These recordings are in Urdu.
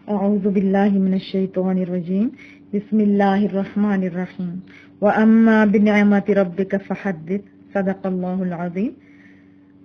أعوذ بالله من الشيطان الرجيم بسم الله الرحمن الرحيم وأما بنعمة ربك فحدث صدق الله العظيم।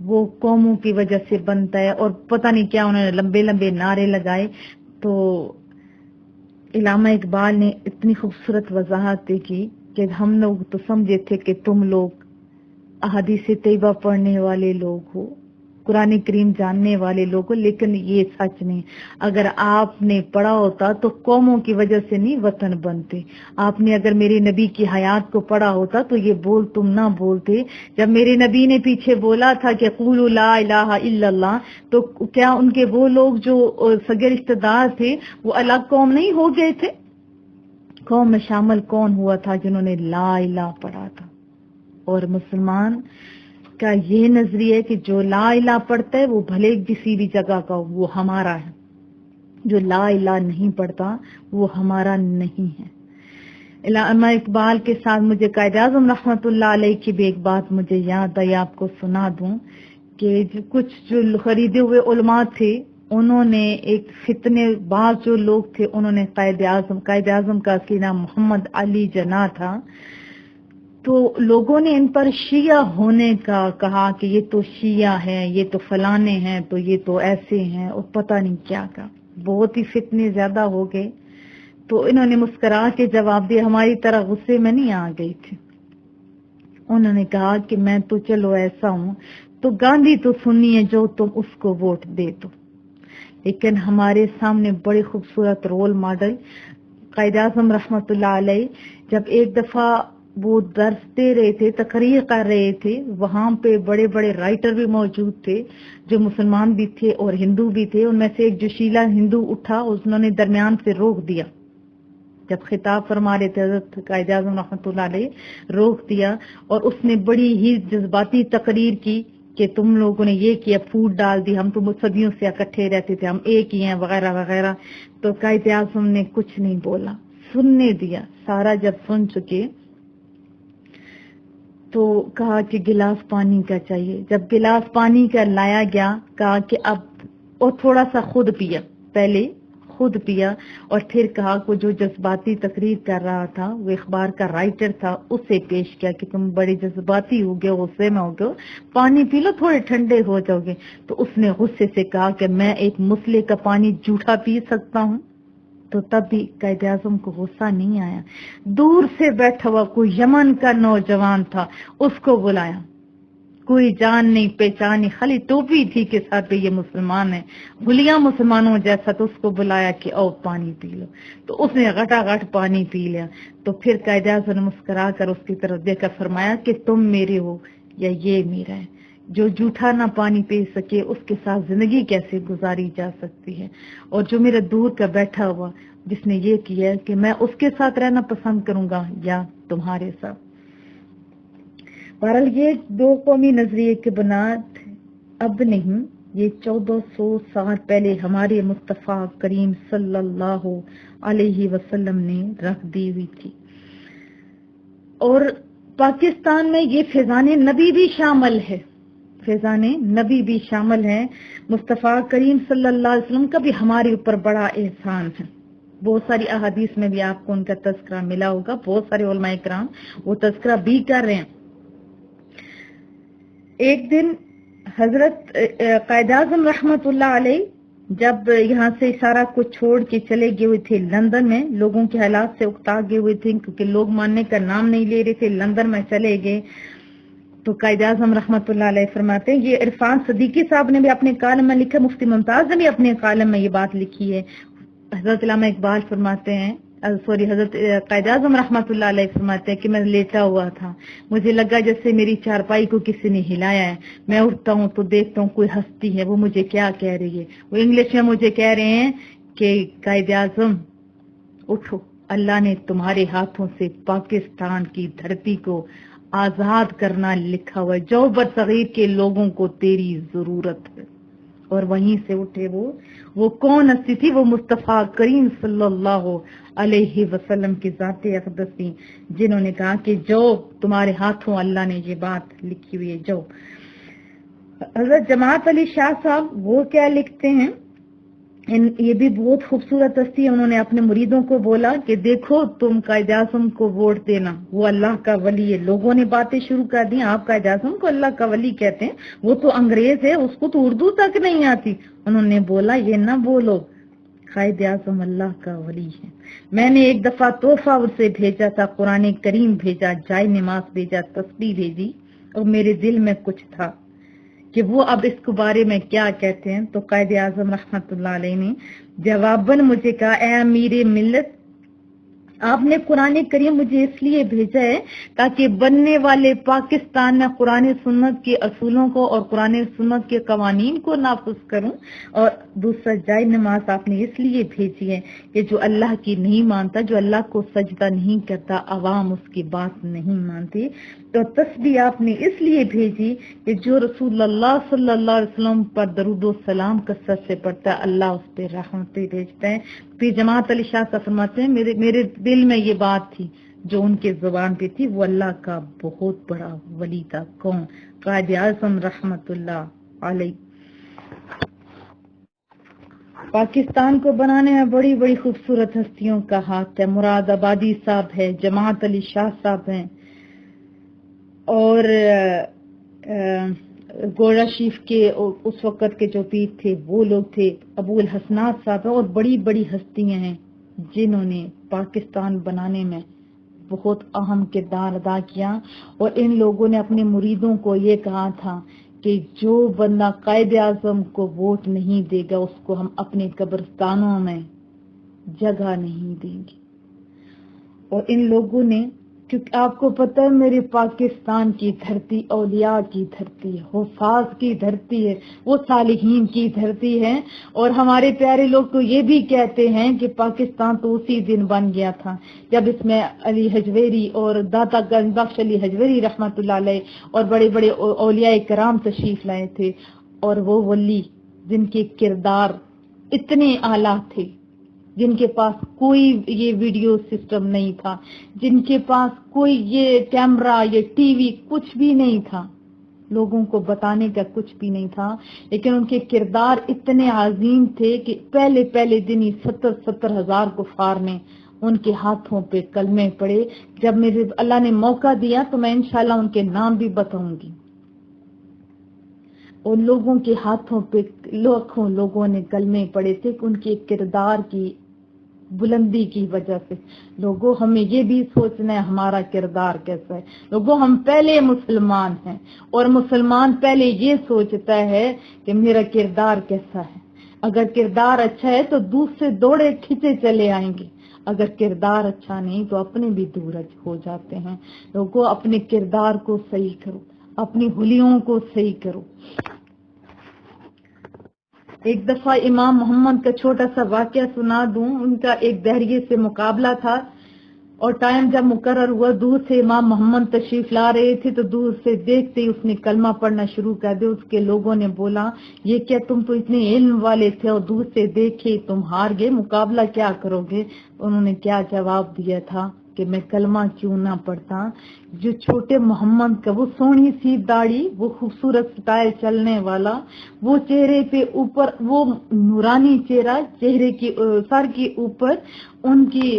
وہ قوموں کی وجہ سے بنتا ہے، اور پتہ نہیں کیا انہوں نے لمبے لمبے نعرے لگائے. تو علامہ اقبال نے اتنی خوبصورت وضاحت کی کہ ہم لوگ تو سمجھے تھے کہ تم لوگ احادیث طیبہ پڑھنے والے لوگ ہو، قرآن کریم جاننے والے لوگ ہو، لیکن یہ سچ نہیں. اگر آپ نے پڑھا ہوتا تو قوموں کی وجہ سے نہیں وطن بنتے. آپ نے اگر میرے نبی کی حیات کو پڑھا ہوتا تو یہ بول تم نہ بولتے. جب میرے نبی نے پیچھے بولا تھا کہ قولوا لا الہ الا اللہ، تو کیا ان کے وہ لوگ جو سگے رشتہ دار تھے وہ الگ قوم نہیں ہو گئے تھے؟ قوم میں شامل کون ہوا تھا جنہوں نے لا الہ پڑھا تھا؟ اور مسلمان کا یہ نظریہ ہے کہ جو لا الہ پڑھتا ہے وہ بھلے کسی بھی جگہ کا ہو، وہ ہمارا ہے. جو لا الہ نہیں پڑھتا وہ ہمارا نہیں ہے. علامہ اقبال کے ساتھ مجھے قائد اعظم رحمت اللہ علیہ کی بھی ایک بات مجھے یاد آئی، آپ کو سنا دوں کہ کچھ جو خریدے ہوئے علماء تھے انہوں نے ایک فتنے باز جو لوگ تھے انہوں نے قائد اعظم کا اصلی نام محمد علی جناح تھا، تو لوگوں نے ان پر شیعہ ہونے کا کہا کہ یہ تو شیعہ ہیں، یہ تو فلانے ہیں، تو یہ تو ایسے ہیں، اور پتہ نہیں کیا کا. بہت ہی فتنے زیادہ ہو گئے. تو انہوں نے مسکرا کے جواب دیا، ہماری طرح غصے میں نہیں آ گئی تھی. انہوں نے کہا کہ میں تو چلو ایسا ہوں تو گاندھی تو سنی ہے جو تم اس کو ووٹ دے دو، لیکن ہمارے سامنے بڑے خوبصورت رول ماڈل قائد اعظم رحمت اللہ علیہ جب ایک دفعہ وہ درس دے رہے تھے، تقریر کر رہے تھے، وہاں پہ بڑے بڑے رائٹر بھی موجود تھے جو مسلمان بھی تھے اور ہندو بھی تھے. ان میں سے ایک جوشیلا ہندو اٹھا، انہوں نے درمیان سے روک دیا. جب خطاب فرما رہے تھے حضرت قائد اعظم رحمۃ اللہ علیہ، روک دیا، اور اس نے بڑی ہی جذباتی تقریر کی کہ تم لوگوں نے یہ کیا، پھوٹ ڈال دی، ہم تو صدیوں سے اکٹھے رہتے تھے، ہم ایک ہی ہیں، وغیرہ وغیرہ. تو قائد اعظم نے کچھ نہیں بولا، سننے دیا. سارا جب سن چکے تو کہا کہ گلاس پانی کا چاہیے. جب گلاس پانی کا لایا گیا کہا کہ اب، اور تھوڑا سا خود پیا، پہلے خود پیا، اور پھر کہا کہ جو جذباتی تقریر کر رہا تھا وہ اخبار کا رائٹر تھا، اسے پیش کیا کہ تم بڑے جذباتی ہو گئے، غصے میں ہو گئے، پانی پی لو تھوڑے ٹھنڈے ہو جاؤ گے. تو اس نے غصے سے کہا کہ میں ایک مسلے کا پانی جھوٹا پی سکتا ہوں؟ تو تب بھی قائد اعظم کو غصہ نہیں آیا. دور سے بیٹھا ہوا کوئی یمن کا نوجوان تھا، اس کو بلایا، کوئی جان نہیں پہچانی، خالی ٹوپی تھی کہ ساتھ یہ مسلمان ہے، بھلیا مسلمانوں جیسا. تو اس کو بلایا کہ او پانی پی لو. تو اس نے گھٹا گھٹ پانی پی لیا. تو پھر قائد اعظم نے مسکرا کر اس کی طرف دیکھ کر فرمایا کہ تم میرے ہو یا یہ میرا ہے. جو جھوٹا نہ پانی پی سکے اس کے ساتھ زندگی کیسے گزاری جا سکتی ہے؟ اور جو میرا دور کا بیٹھا ہوا جس نے یہ کیا کہ میں اس کے ساتھ رہنا پسند کروں گا یا تمہارے ساتھ. بہرحال یہ دو قومی نظریے کی بنیاد اب نہیں، یہ 1400 سال پہلے ہمارے مصطفیٰ کریم صلی اللہ علیہ وسلم نے رکھ دی ہوئی تھی. اور پاکستان میں یہ فیضان نبی بھی شامل ہے، فیضان نبی بھی شامل ہے. مصطفیٰ کریم صلی اللہ علیہ وسلم کا بھی ہمارے اوپر بڑا احسان ہے. بہت ساری احادیث میں بھی آپ کو ان کا تذکرہ ملا ہوگا، بہت سارے علماء کرام وہ تذکرہ بھی کر رہے ہیں. ایک دن حضرت قائد اعظم رحمت اللہ علیہ جب یہاں سے سارا کچھ چھوڑ کے چلے گئے ہوئے تھے لندن میں، لوگوں کے حالات سے اکتا گئے ہوئے تھے کیونکہ لوگ ماننے کا نام نہیں لے رہے تھے، لندن میں چلے گئے. تو قائد اعظم رحمت اللہ علیہ فرماتے ہیں، یہ عرفان صدیقی صاحب نے بھی اپنے کالم میں لکھا، مفتی ممتاز نے بھی اپنے کالم میں یہ بات لکھی ہے. حضرت علامہ اقبال فرماتے ہیں، حضرت قائد اعظم رحمت اللہ علیہ فرماتے ہیں کہ میں لیٹا ہوا تھا، مجھے لگا جیسے میری چارپائی کو کسی نے ہلایا ہے. میں اٹھتا ہوں تو دیکھتا ہوں کوئی ہستی ہے، وہ مجھے کیا کہہ رہی ہے، وہ انگلش میں مجھے کہہ رہے ہیں کہ قائد اعظم اٹھو، اللہ نے تمہارے ہاتھوں سے پاکستان کی دھرتی کو آزاد کرنا لکھا ہوا ہے، جو برصغیر کے لوگوں کو تیری ضرورت ہے. اور وہیں سے اٹھے. وہ کون ہستی تھی؟ وہ مصطفیٰ کریم صلی اللہ علیہ وسلم کی ذات اقدس تھی، جنہوں نے کہا کہ جو تمہارے ہاتھوں اللہ نے یہ بات لکھی ہوئی ہے. جو حضرت جماعت علی شاہ صاحب وہ کیا لکھتے ہیں یہ بھی بہت خوبصورت ہستی ہے. انہوں نے اپنے مریدوں کو بولا کہ دیکھو تم قائد اعظم کو ووٹ دینا، وہ اللہ کا ولی ہے. لوگوں نے باتیں شروع کر دی، آپ قائد اعظم کو اللہ کا ولی کہتے ہیں، وہ تو انگریز ہے، اس کو تو اردو تک نہیں آتی. انہوں نے بولا یہ نہ بولو، قائد اعظم اللہ کا ولی ہے. میں نے ایک دفعہ تحفہ اسے بھیجا تھا، قرآن کریم بھیجا، جائے نماز بھیجا، تسبیح بھیجی، اور میرے دل میں کچھ تھا کہ وہ اب اس کے بارے میں کیا کہتے ہیں. تو قائد اعظم رحمت اللہ علیہ نے جواباً مجھے کہا، اے امیر ملت، آپ نے قرآن کریم مجھے اس لیے بھیجا ہے تاکہ بننے والے پاکستان میں قرآن سنت کے اصولوں کو اور قرآن سنت کے قوانین کو نافذ کروں. اور دوسرا، جائے نماز آپ نے اس لیے بھیجی ہے کہ جو اللہ کی نہیں مانتا، جو اللہ کو سجدہ نہیں کرتا، عوام اس کی بات نہیں مانتی. تو تسبیح آپ نے اس لیے بھیجی کہ جو رسول اللہ صلی اللہ علیہ وسلم پر درود و سلام کثرت سے پڑھتا ہے، اللہ اس پہ رحمتیں بھیجتا ہے. پھر جماعت علی شاہ صاحب فرماتے ہیں میرے دل میں یہ بات تھی جو ان کے زبان پہ تھی، وہ اللہ کا بہت بڑا ولی تھا. کون؟ قائد اعظم رحمت اللہ علیہ. پاکستان کو بنانے میں بڑی بڑی خوبصورت ہستیوں کا ہاتھ ہے. مراد آبادی صاحب ہے، جماعت علی شاہ صاحب ہیں، اور گوڑا شریف کے اس وقت کے جو پیر تھے وہ لوگ تھے، ابو الحسنات صاحب، اور بڑی بڑی ہستیاں ہیں جنہوں نے پاکستان بنانے میں بہت اہم کردار ادا کیا. اور ان لوگوں نے اپنے مریدوں کو یہ کہا تھا کہ جو بندہ قائد اعظم کو ووٹ نہیں دے گا اس کو ہم اپنے قبرستانوں میں جگہ نہیں دیں گے. اور ان لوگوں نے، کیونکہ آپ کو پتہ ہے میرے پاکستان کی دھرتی اولیاء کی دھرتی ہے، حفاظ کی دھرتی ہے، وہ صالحین کی دھرتی ہے. اور ہمارے پیارے لوگ تو یہ بھی کہتے ہیں کہ پاکستان تو اسی دن بن گیا تھا جب اس میں علی حجویری اور داتا گنج بخش علی حجویری رحمت اللہ علیہ اور بڑے بڑے اولیاء کرام تشریف لائے تھے. اور وہ ولی جن کے کردار اتنے اعلیٰ تھے، جن کے پاس کوئی یہ ویڈیو سسٹم نہیں تھا، جن کے پاس کوئی یہ کیمرہ یہ ٹی وی کچھ بھی نہیں تھا، لوگوں کو بتانے کا کچھ بھی نہیں تھا، لیکن ان کے کردار اتنے عظیم تھے کہ پہلے دن ہی 70 ہزار کفار نے ان کے ہاتھوں پہ کلمے پڑے. جب میرے اللہ نے موقع دیا تو میں انشاءاللہ ان کے نام بھی بتاؤں گی. اور لوگوں کے ہاتھوں پہ لاکھوں لوگوں نے کلمے پڑے تھے کہ ان کے کردار کی بلندی کی وجہ سے. لوگوں ہمیں یہ بھی سوچنا ہے ہمارا کردار کیسا ہے. لوگوں ہم پہلے مسلمان ہیں اور مسلمان پہلے یہ سوچتا ہے کہ میرا کردار کیسا ہے. اگر کردار اچھا ہے تو دوسرے دوڑے کھچے چلے آئیں گے، اگر کردار اچھا نہیں تو اپنے بھی دور ہو جاتے ہیں. لوگوں اپنے کردار کو صحیح کرو، اپنی حلیوں کو صحیح کرو. ایک دفعہ امام محمد کا چھوٹا سا واقعہ سنا دوں. ان کا ایک دہریے سے مقابلہ تھا اور ٹائم جب مقرر ہوا، دور سے امام محمد تشریف لا رہے تھے تو دور سے دیکھتے ہی اس نے کلمہ پڑھنا شروع کر دیا. اس کے لوگوں نے بولا یہ کیا تم تو اتنے علم والے تھے اور دور سے دیکھے تم ہار گئے، مقابلہ کیا کرو گے؟ انہوں نے کیا جواب دیا تھا کہ میں کلمہ کیوں نہ پڑھتا. جو چھوٹے محمد کا وہ سونی سی داڑھی، وہ خوبصورت سٹائل چلنے والا، وہ چہرے پہ اوپر وہ نورانی چہرہ، چہرے کی سر کے اوپر ان کی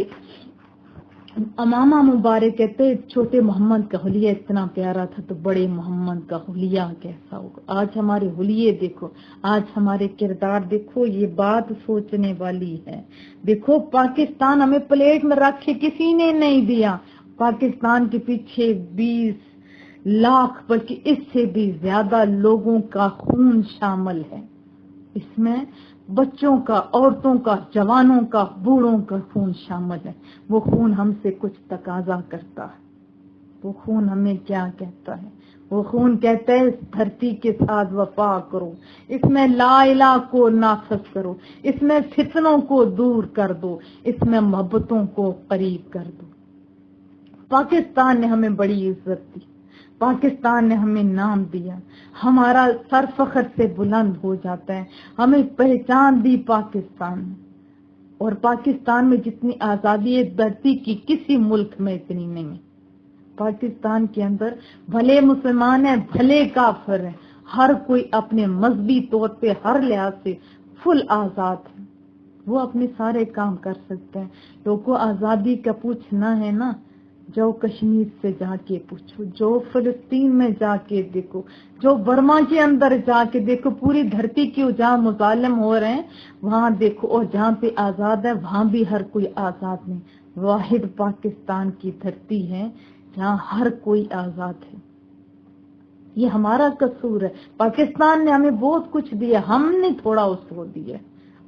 امامہ مبارک کہتے چھوٹے محمد کا حلیہ اتنا پیارا تھا تو بڑے محمد کا حلیہ کیسا ہوگا. آج ہمارے حلیے دیکھو، آج ہمارے کردار دیکھو، یہ بات سوچنے والی ہے. دیکھو پاکستان ہمیں پلیٹ میں رکھ کے کسی نے نہیں دیا. پاکستان کے پیچھے 20 لاکھ بلکہ اس سے بھی زیادہ لوگوں کا خون شامل ہے. اس میں بچوں کا، عورتوں کا، جوانوں کا، بوڑھوں کا خون شامل ہے. وہ خون ہم سے کچھ تقاضا کرتا ہے. وہ خون ہمیں کیا کہتا ہے؟ وہ خون کہتا ہے اس دھرتی کے ساتھ وفا کرو، اس میں لا الہ کو نافذ کرو، اس میں فتنوں کو دور کر دو، اس میں محبتوں کو قریب کر دو. پاکستان نے ہمیں بڑی عزت دی، پاکستان نے ہمیں نام دیا، ہمارا سر فخر سے بلند ہو جاتا ہے. ہمیں پہچان دی پاکستان نے. اور پاکستان میں جتنی آزادی ہے دھرتی کی کسی ملک میں اتنی نہیں ہے. پاکستان کے اندر بھلے مسلمان ہیں بھلے کافر ہیں، ہر کوئی اپنے مذہبی طور پہ ہر لحاظ سے فل آزاد ہے. وہ اپنے سارے کام کر سکتے ہیں. لوگوں کو آزادی کا پوچھنا ہے نا، جو کشمیر سے جا کے پوچھو، جو فلسطین میں جا کے دیکھو، جو برما کے اندر جا کے دیکھو، پوری دھرتی کی جہاں مظالم ہو رہے ہیں وہاں دیکھو، اور جہاں پہ آزاد ہے وہاں بھی ہر کوئی آزاد نہیں. واحد پاکستان کی دھرتی ہے جہاں ہر کوئی آزاد ہے. یہ ہمارا قصور ہے. پاکستان نے ہمیں بہت کچھ دیا، ہم نے تھوڑا اس کو دیا.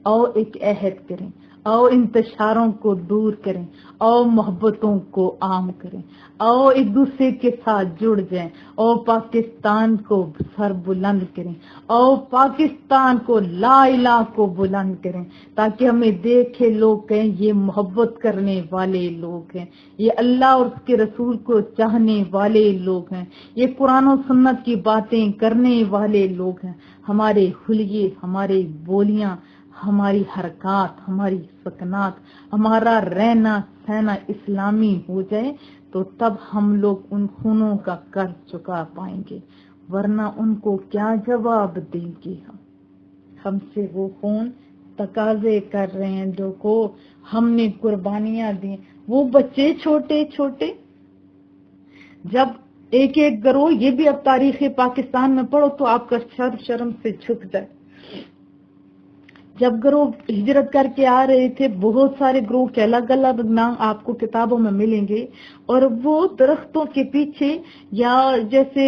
او ایک عہد کریں، او انتشاروں کو دور کریں، او محبتوں کو عام کریں، او ایک دوسرے کے ساتھ جڑ جائیں، او پاکستان کو سر بلند کریں، او پاکستان کو لا الہ کو بلند کریں، تاکہ ہمیں دیکھے لوگ کہیں یہ محبت کرنے والے لوگ ہیں، یہ اللہ اور اس کے رسول کو چاہنے والے لوگ ہیں، یہ قرآن و سنت کی باتیں کرنے والے لوگ ہیں. ہمارے حلیے، ہمارے بولیاں، ہماری حرکات، ہماری سکنات، ہمارا رہنا سہنا اسلامی ہو جائے تو تب ہم لوگ ان خونوں کا قرض چکا پائیں گے، ورنہ ان کو کیا جواب دیں گے. ہم سے وہ خون تقاضے کر رہے ہیں جو کو ہم نے قربانیاں دی. وہ بچے چھوٹے چھوٹے، جب ایک ایک گروہ، یہ بھی اب تاریخ پاکستان میں پڑھو تو آپ کا سر شرم سے جھک جائے. جب گروہ ہجرت کر کے آ رہے تھے، بہت سارے گروہ کے الگ الگ نام آپ کو کتابوں میں ملیں گے، اور وہ درختوں کے پیچھے یا جیسے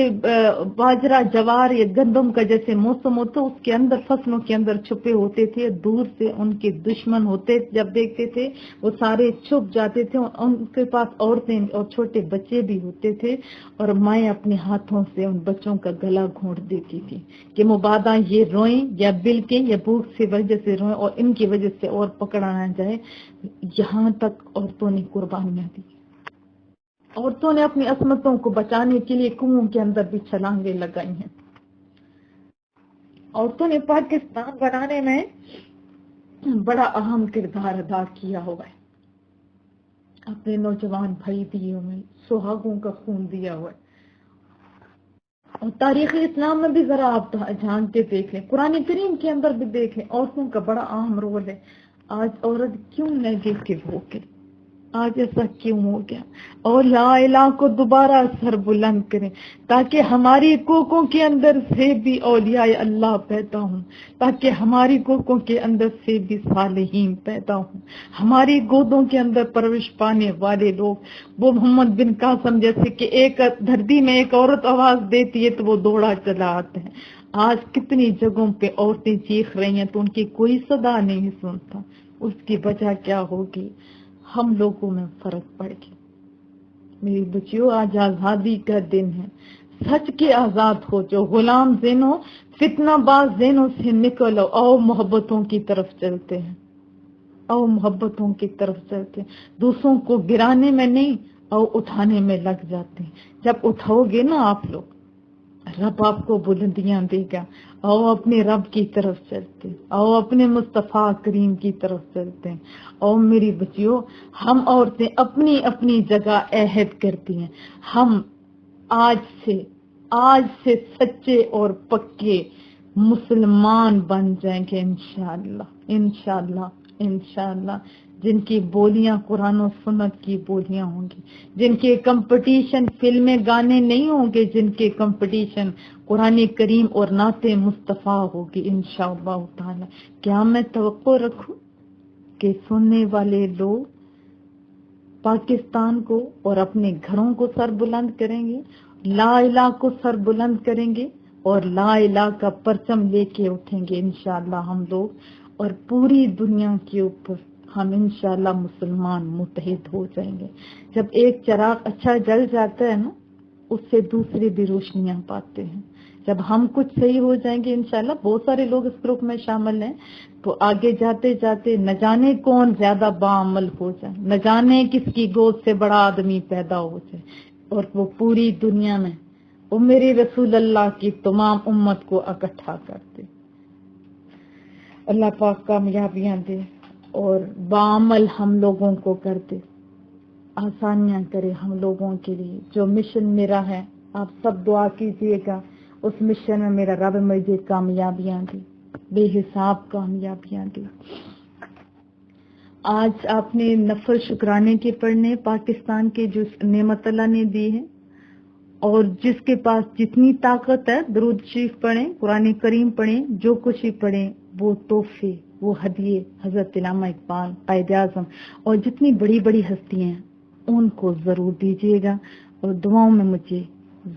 باجرہ جوار یا گندم کا جیسے موسم ہوتا اس کے اندر، فصلوں کے اندر چھپے ہوتے تھے. دور سے ان کے دشمن ہوتے جب دیکھتے تھے وہ سارے چھپ جاتے تھے. ان کے پاس عورتیں اور چھوٹے بچے بھی ہوتے تھے، اور مائیں اپنے ہاتھوں سے ان بچوں کا گلا گھونٹ دیتی تھی کہ مبادا یہ روئیں یا بلکیں یا بھوک سے وجہ سے روئیں اور ان کی وجہ سے اور پکڑا نہ جائے. یہاں تک عورتوں نے قربانیاں دی. عورتوں نے اپنی عصمتوں کو بچانے کے لیے کنویں کے اندر بھی چھلانگیں لگائی ہیں. عورتوں نے پاکستان بنانے میں بڑا اہم کردار ادا کیا ہوا ہے. اپنے نوجوان بھائی دیے ہوئے، سہاگوں کا خون دیا ہوا ہے. اور تاریخ اسلام میں بھی ذرا آپ جان کے دیکھ لیں، قرآن کریم کے اندر بھی دیکھ لیں، عورتوں کا بڑا اہم رول ہے. آج عورت کیوں نیگیٹو ہو گئی؟ آج ایسا کیوں ہو گیا؟ اور لا الہ کو دوبارہ سر بلند کریں تاکہ ہماری کوکوں کے اندر سے بھی اولیاء اللہ پیدا ہوں، تاکہ ہماری کوکوں کے اندر سے بھی صالحین پیدا ہوں، ہماری گودوں کے اندر پرورش پانے والے لوگ. وہ محمد بن قاسم جیسے کہ ایک دھرتی میں ایک عورت آواز دیتی ہے تو وہ دوڑا چلا آتے ہیں. آج کتنی جگہوں پہ عورتیں چیخ رہی ہیں تو ان کی کوئی صدا نہیں سنتا. اس کی وجہ کیا ہوگی؟ ہم لوگوں میں فرق پڑ گیا. میری بچیوں، آج آزادی کا دن ہے. سچ کے آزاد ہو، جو غلام ذہنوں، فتنہ باز ذہنوں سے نکلو. او محبتوں کی طرف چلتے ہیں، او محبتوں کی طرف چلتے ہیں. دوسروں کو گرانے میں نہیں، او اٹھانے میں لگ جاتے ہیں. جب اٹھاؤ گے نا آپ لوگ، رب آپ کو بلندیاں دے گا. او اپنے رب کی طرف چلتے، او اپنے مصطفیٰ کریم کی طرف چلتے ہیں. او میری بچیوں، ہم عورتیں اپنی اپنی جگہ عہد کرتی ہیں. ہم آج سے سچے اور پکے مسلمان بن جائیں گے انشاءاللہ، انشاءاللہ، انشاءاللہ. جن کی بولیاں قرآن و سنت کی بولیاں ہوں گی، جن کے کمپٹیشن فلمیں گانے نہیں ہوں گے، جن کے کمپٹیشن قرآن کریم اور نعت مصطفیٰ ہوگی انشاءاللہ تعالی. کیا میں توقع رکھوں کہ سننے والے لوگ پاکستان کو اور اپنے گھروں کو سر بلند کریں گے، لا الہ کو سر بلند کریں گے اور لا الہ کا پرچم لے کے اٹھیں گے انشاءاللہ ہم لوگ، اور پوری دنیا کے اوپر ہم انشاءاللہ مسلمان متحد ہو جائیں گے. جب ایک چراغ اچھا جل جاتا ہے نا، اس سے دوسرے بھی روشنیاں پاتے ہیں. جب ہم کچھ صحیح ہو جائیں گے انشاءاللہ، بہت سارے لوگ اس گروپ میں شامل ہیں، تو آگے جاتے جاتے نہ جانے کون زیادہ باعمل ہو جائے، نہ جانے کس کی گود سے بڑا آدمی پیدا ہو جائے، اور وہ پوری دنیا میں وہ میرے رسول اللہ کی تمام امت کو اکٹھا کرتے. اللہ پاک کامیابیاں دے اور بعمل ہم لوگوں کو کر دے، آسانیاں کرے ہم لوگوں کے لیے. جو مشن میرا ہے آپ سب دعا کیجیے گا، اس مشن میں میرا رب مجھے کامیابیاں دے، بے حساب کامیابیاں دے. آج آپ نے نفل شکرانے کے پڑھنے پاکستان کے جو نعمت اللہ نے دی ہے، اور جس کے پاس جتنی طاقت ہے درود شریف پڑھیں، قرآن کریم پڑھیں، جو کچھ ہی پڑھیں، وہ تحفے، وہ ہدیے حضرت علامہ اقبال قائد اعظم اور جتنی بڑی بڑی ہستیاں ہیں ان کو ضرور دیجیے گا، اور دعاؤں میں مجھے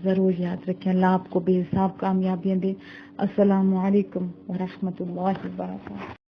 ضرور یاد رکھیں۔ اللہ آپ کو بے حساب کامیابیاں دے۔ السلام علیکم ورحمۃ اللہ وبرکاتہ۔